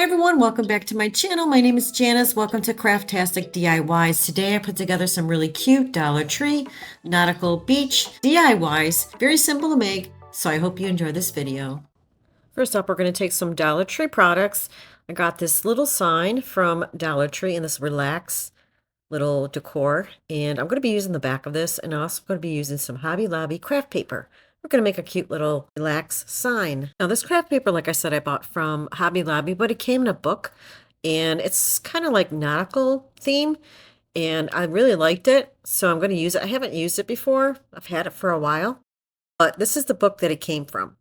Everyone, welcome back to my channel. My name is Janice. Welcome to Craftastic DIYs. Today I put together some really cute Dollar Tree nautical beach DIYs. Very simple to make, so I hope you enjoy this video. First up, we're going to take some Dollar Tree products. I got this little sign from Dollar Tree and this relax little decor, and I'm going to be using the back of this, and I'm also going to be using some Hobby Lobby craft paper. We're going to make a cute little relax sign. Now this craft paper, like I said, I bought from Hobby Lobby, but it came in a book, and it's kind of like nautical theme, and I really liked it, so I'm going to use it. I haven't used it before. I've had it for a while, but this is the book that it came from.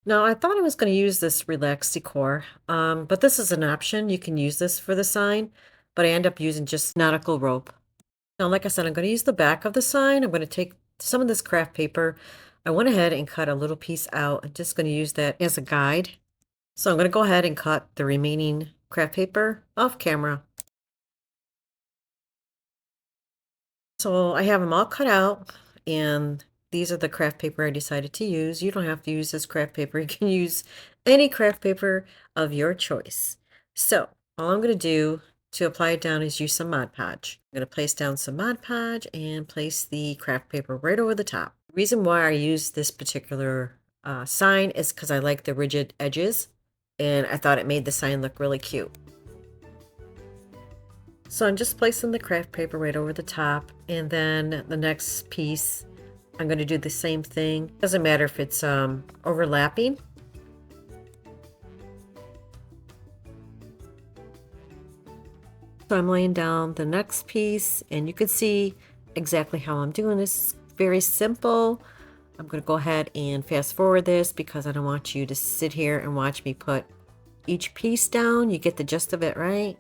Now, I thought I was going to use this relaxed decor, but this is an option. You can use this for the sign, but I end up using just nautical rope. Now, like I said, I'm going to use the back of the sign. I'm going to take some of this craft paper. I went ahead and cut a little piece out. I'm just going to use that as a guide. So I'm going to go ahead and cut the remaining craft paper off camera. So I have them all cut out, and these are the craft paper I decided to use. You don't have to use this craft paper. You can use any craft paper of your choice. So all I'm going to do to apply it down is use some Mod Podge. I'm going to place down some Mod Podge and place the craft paper right over the top. The reason why I use this particular sign is because I like the rigid edges, and I thought it made the sign look really cute. So I'm just placing the craft paper right over the top, and then the next piece I'm going to do the same thing. Doesn't matter if it's overlapping. So I'm laying down the next piece, and you can see exactly how I'm doing this. Very simple. I'm going to go ahead and fast forward this because I don't want you to sit here and watch me put each piece down. You get the gist of it, right?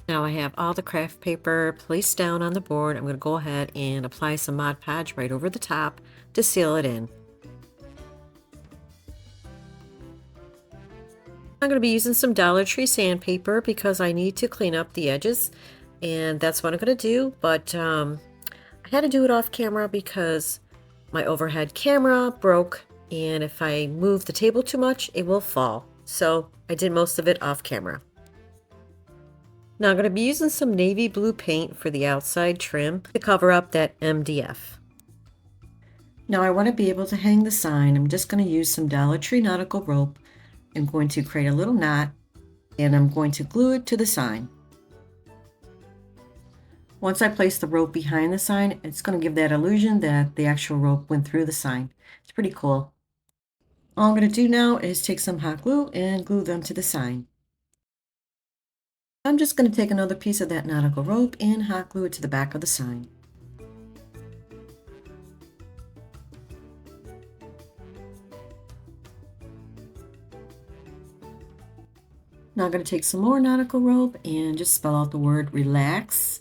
Now I have all the craft paper placed down on the board. I'm going to go ahead and apply some Mod Podge right over the top to seal it in. I'm going to be using some Dollar Tree sandpaper because I need to clean up the edges, and that's what I'm going to do. But I had to do it off camera because my overhead camera broke, and if I move the table too much, it will fall. So I did most of it off camera. Now I'm going to be using some navy blue paint for the outside trim to cover up that MDF. Now I want to be able to hang the sign. I'm just going to use some Dollar Tree nautical rope. I'm going to create a little knot, and I'm going to glue it to the sign. Once I place the rope behind the sign, it's going to give that illusion that the actual rope went through the sign. It's pretty cool. All I'm going to do now is take some hot glue and glue them to the sign. I'm just going to take another piece of that nautical rope and hot glue it to the back of the sign. Now I'm going to take some more nautical rope and just spell out the word relax,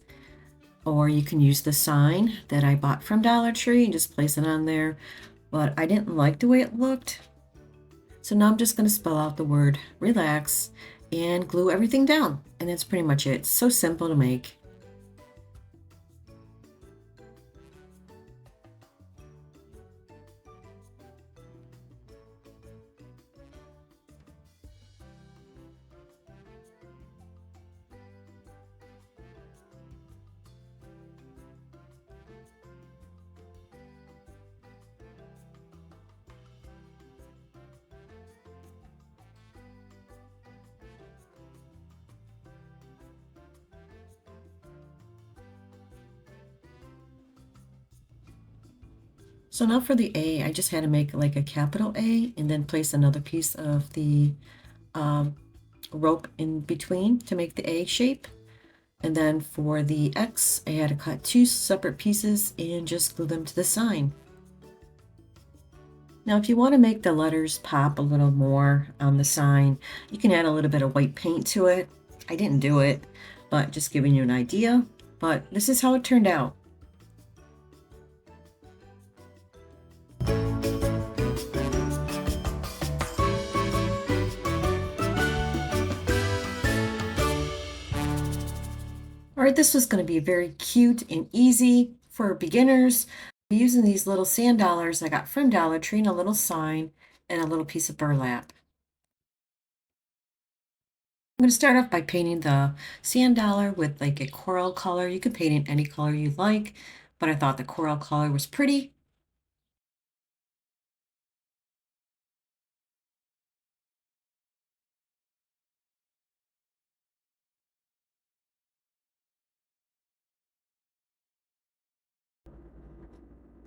or you can use the sign that I bought from Dollar Tree and just place it on there, but I didn't like the way it looked. So now I'm just going to spell out the word relax and glue everything down, and that's pretty much it. It's so simple to make. So now for the A, I just had to make like a capital A and then place another piece of the rope in between to make the A shape. And then for the X, I had to cut two separate pieces and just glue them to the sign. Now, if you want to make the letters pop a little more on the sign, you can add a little bit of white paint to it. I didn't do it, but just giving you an idea. But this is how it turned out. All right, this was going to be very cute and easy for beginners. I'm using these little sand dollars I got from Dollar Tree and a little sign and a little piece of burlap. I'm going to start off by painting the sand dollar with like a coral color. You can paint it any color you like, but I thought the coral color was pretty.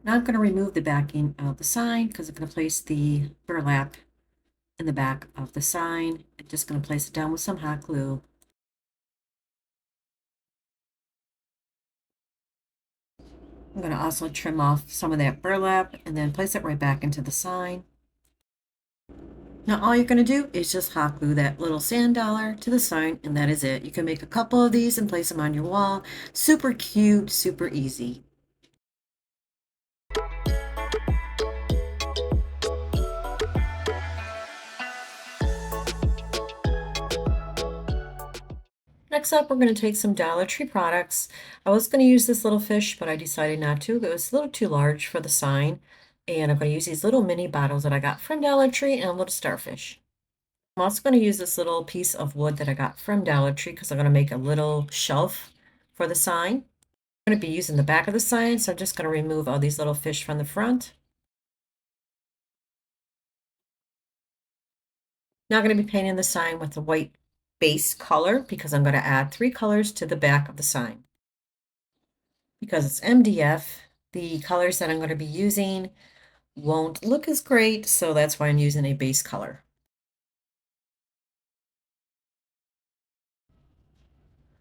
Now I'm going to remove the backing of the sign because I'm going to place the burlap in the back of the sign. I'm just going to place it down with some hot glue. I'm going to also trim off some of that burlap and then place it right back into the sign. Now all you're going to do is just hot glue that little sand dollar to the sign, and that is it. You can make a couple of these and place them on your wall. Super cute, super easy. Next up, we're going to take some Dollar Tree products. I was going to use this little fish, but I decided not to. It was a little too large for the sign. And I'm going to use these little mini bottles that I got from Dollar Tree and a little starfish. I'm also going to use this little piece of wood that I got from Dollar Tree because I'm going to make a little shelf for the sign. I'm going to be using the back of the sign, so I'm just going to remove all these little fish from the front. Now I'm going to be painting the sign with the white base color because I'm going to add 3 colors to the back of the sign. Because it's MDF, the colors that I'm going to be using won't look as great, so that's why I'm using a base color.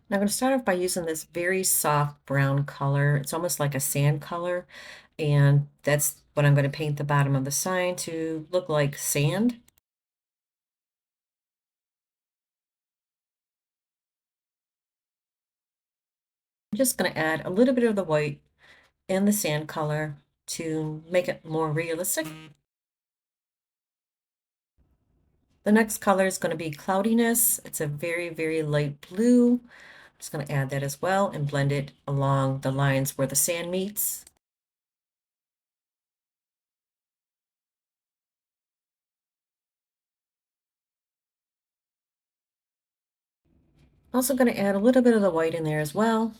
Now I'm going to start off by using this very soft brown color. It's almost like a sand color, and that's what I'm going to paint the bottom of the sign to look like sand. I'm just going to add a little bit of the white and the sand color to make it more realistic. The next color is going to be Cloudiness. It's a very, very light blue. I'm just going to add that as well and blend it along the lines where the sand meets. Also going to add a little bit of the white in there as well.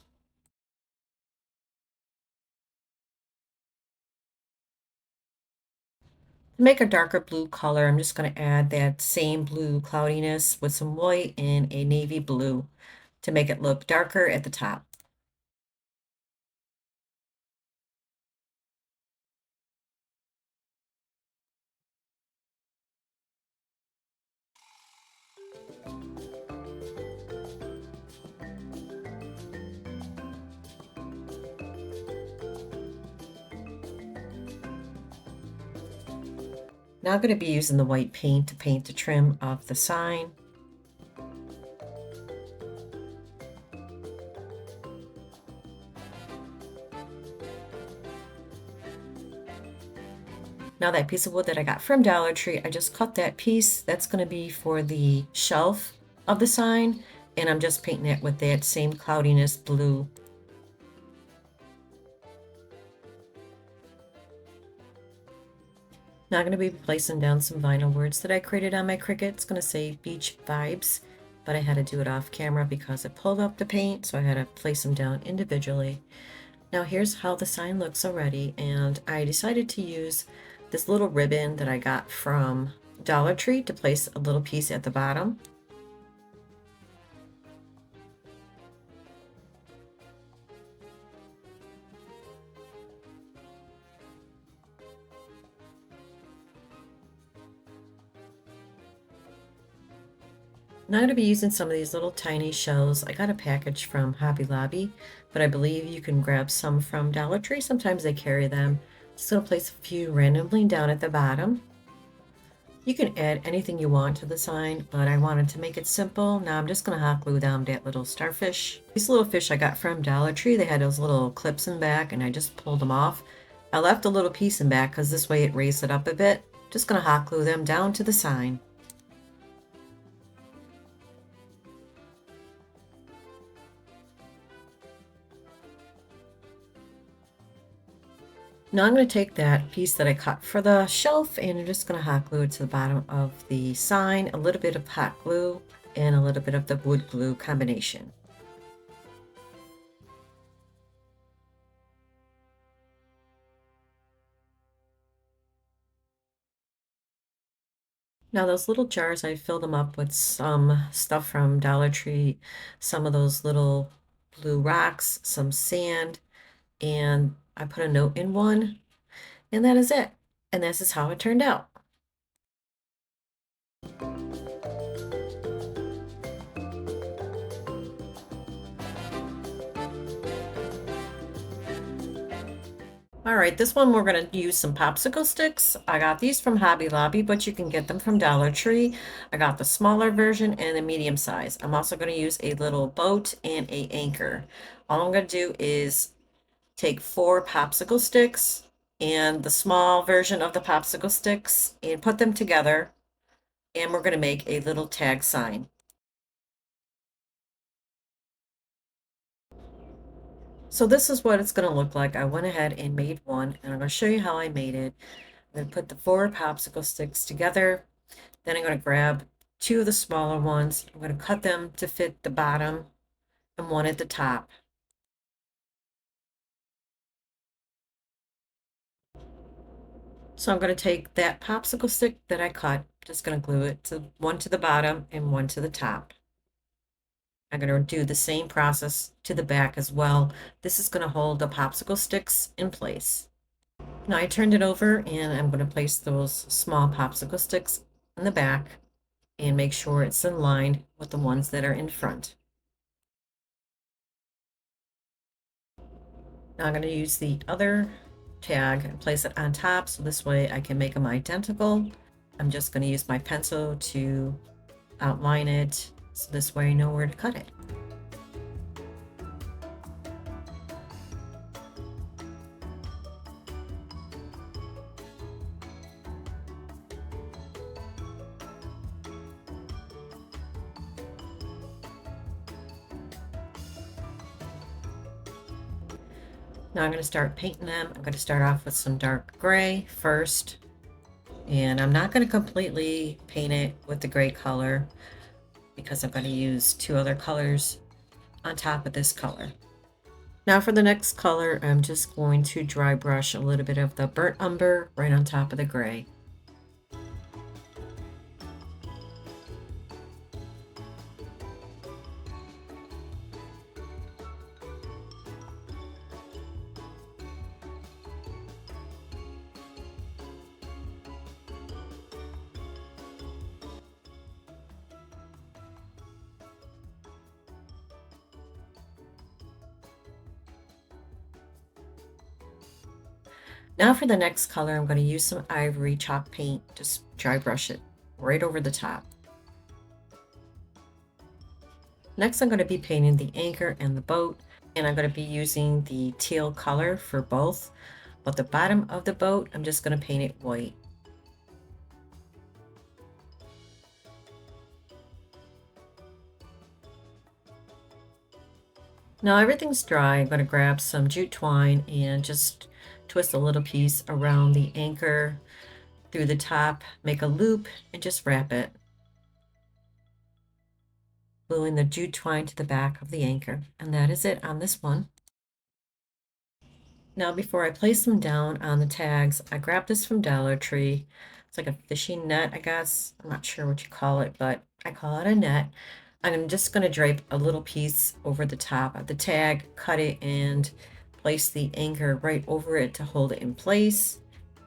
To make a darker blue color, I'm just going to add that same blue cloudiness with some white and a navy blue to make it look darker at the top. Now I'm going to be using the white paint to paint the trim of the sign. Now that piece of wood that I got from Dollar Tree, I just cut that piece. That's going to be for the shelf of the sign, and I'm just painting it with that same cloudiness blue. Now I'm going to be placing down some vinyl words that I created on my Cricut. It's going to say Beach Vibes, but I had to do it off camera because it pulled up the paint, so I had to place them down individually. Now here's how the sign looks already, and I decided to use this little ribbon that I got from Dollar Tree to place a little piece at the bottom. Now I'm going to be using some of these little tiny shells. I got a package from Hobby Lobby, but I believe you can grab some from Dollar Tree. Sometimes they carry them. Just going to place a few randomly down at the bottom. You can add anything you want to the sign, but I wanted to make it simple. Now I'm just going to hot glue down that little starfish. These little fish I got from Dollar Tree, they had those little clips in back, and I just pulled them off. I left a little piece in back because this way it raised it up a bit. Just going to hot glue them down to the sign. Now I'm going to take that piece that I cut for the shelf and I'm just going to hot glue it to the bottom of the sign, a little bit of hot glue and a little bit of the wood glue combination. Now those little jars, I filled them up with some stuff from Dollar Tree, some of those little blue rocks, some sand, and I put a note in one, and that is it. And this is how it turned out. All right, this one we're going to use some popsicle sticks. I got these from Hobby Lobby, but you can get them from Dollar Tree. I got the smaller version and the medium size. I'm also going to use a little boat and a anchor. All I'm going to do is take 4 popsicle sticks and the small version of the popsicle sticks and put them together, and we're going to make a little tag sign. So this is what it's going to look like. I went ahead and made one, and I'm going to show you how I made it. I'm going to put the 4 popsicle sticks together. Then I'm going to grab 2 of the smaller ones. I'm going to cut them to fit the bottom and one at the top. So I'm going to take that popsicle stick that I cut, just going to glue it to one to the bottom and one to the top. I'm going to do the same process to the back as well. This is going to hold the popsicle sticks in place. Now I turned it over and I'm going to place those small popsicle sticks in the back and make sure it's in line with the ones that are in front. Now I'm going to use the other tag and place it on top so this way I can make them identical. I'm just going to use my pencil to outline it so this way I know where to cut it. Now I'm going to start painting them. I'm going to start off with some dark gray first. And I'm not going to completely paint it with the gray color because I'm going to use 2 other colors on top of this color. Now for the next color, I'm just going to dry brush a little bit of the burnt umber right on top of the gray. Now for the next color, I'm going to use some ivory chalk paint, just dry brush it right over the top. Next, I'm going to be painting the anchor and the boat, and I'm going to be using the teal color for both, but the bottom of the boat, I'm just going to paint it white. Now everything's dry, I'm going to grab some jute twine and just twist a little piece around the anchor through the top, make a loop, and just wrap it, gluing the jute twine to the back of the anchor. And that is it on this one. Now before I place them down on the tags, I grabbed this from Dollar Tree. It's like a fishing net, I guess. I'm not sure what you call it, but I call it a net. I'm just going to drape a little piece over the top of the tag, cut it, and place the anchor right over it to hold it in place,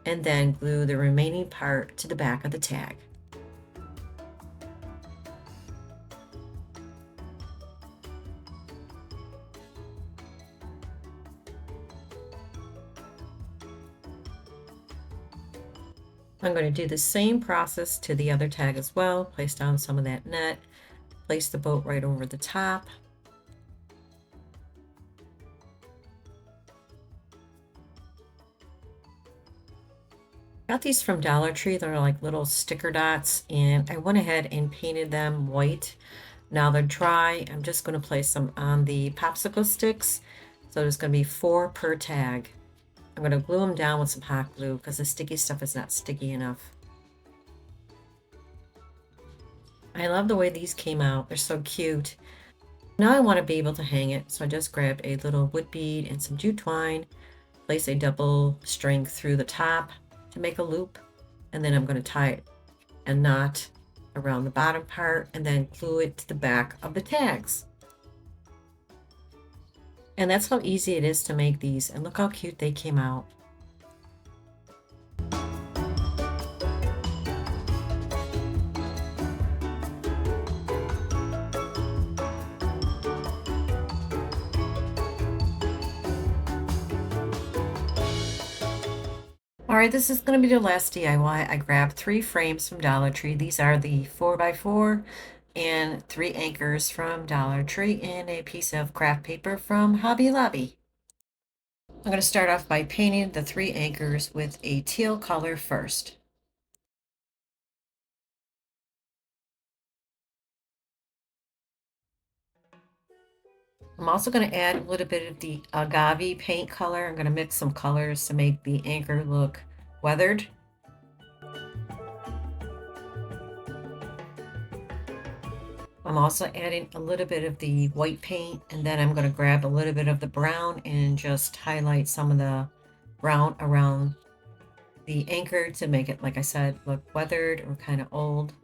and then glue the remaining part to the back of the tag. I'm going to do the same process to the other tag as well. Place down some of that net, place the boat right over the top. Got these from Dollar Tree. They're like little sticker dots, and I went ahead and painted them white. Now they're dry. I'm just going to place them on the popsicle sticks. So there's going to be 4 per tag. I'm going to glue them down with some hot glue because the sticky stuff is not sticky enough. I love the way these came out. They're so cute. Now I want to be able to hang it, so I just grabbed a little wood bead and some jute twine, place a double string through the top to make a loop, and then I'm going to tie a knot around the bottom part and then glue it to the back of the tags. And that's how easy it is to make these, and look how cute they came out. Alright, this is going to be the last DIY. I grabbed 3 frames from Dollar Tree. These are the 4x4 and 3 anchors from Dollar Tree and a piece of craft paper from Hobby Lobby. I'm going to start off by painting the 3 anchors with a teal color first. I'm also going to add a little bit of the agave paint color. I'm going to mix some colors to make the anchor look weathered. I'm also adding a little bit of the white paint, and then I'm going to grab a little bit of the brown and just highlight some of the brown around the anchor to make it, like I said, look weathered or kind of old.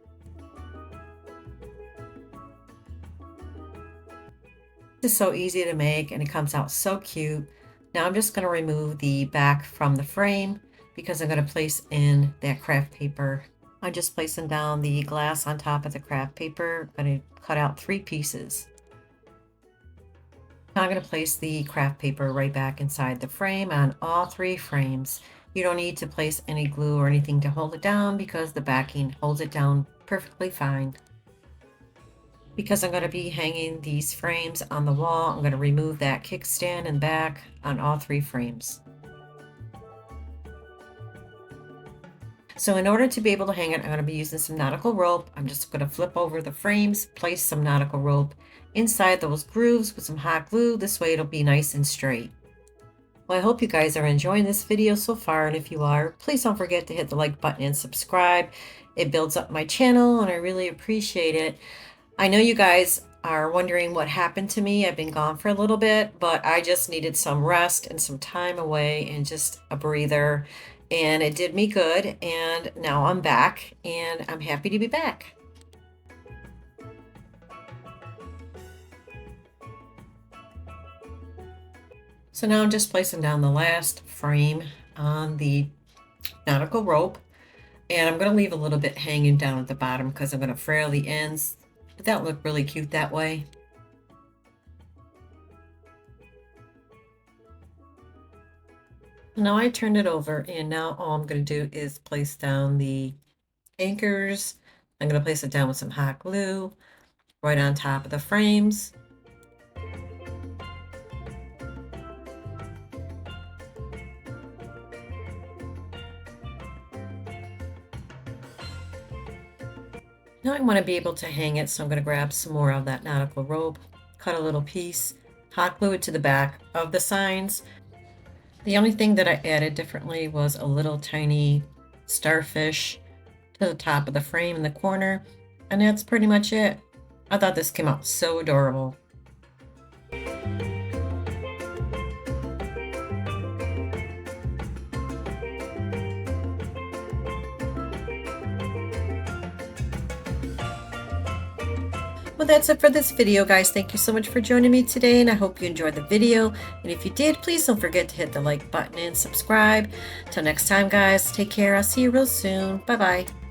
This is so easy to make and it comes out so cute. Now I'm just going to remove the back from the frame because I'm going to place in that craft paper. I'm just placing down the glass on top of the craft paper. I'm going to cut out 3 pieces. Now I'm going to place the craft paper right back inside the frame on all 3 frames. You don't need to place any glue or anything to hold it down because the backing holds it down perfectly fine. Because I'm going to be hanging these frames on the wall, I'm going to remove that kickstand and back on all 3 frames. So in order to be able to hang it, I'm going to be using some nautical rope. I'm just going to flip over the frames, place some nautical rope inside those grooves with some hot glue. This way it'll be nice and straight. Well, I hope you guys are enjoying this video so far, and if you are, please don't forget to hit the like button and subscribe. It builds up my channel and I really appreciate it. I know you guys are wondering what happened to me. I've been gone for a little bit, but I just needed some rest and some time away and just a breather. And it did me good. And now I'm back and I'm happy to be back. So now I'm just placing down the last frame on the nautical rope. And I'm going to leave a little bit hanging down at the bottom because I'm going to frail the ends. But that looked really cute that way. Now I turned it over, and now all I'm going to do is place down the anchors. I'm going to place it down with some hot glue right on top of the frames. Now I want to be able to hang it, so I'm going to grab some more of that nautical rope, cut a little piece, hot glue it to the back of the signs. The only thing that I added differently was a little tiny starfish to the top of the frame in the corner, and that's pretty much it. I thought this came out so adorable. Well, that's it for this video, guys. Thank you so much for joining me today, and I hope you enjoyed the video. And if you did, please don't forget to hit the like button and subscribe. Till next time, guys, take care. I'll see you real soon. Bye-bye.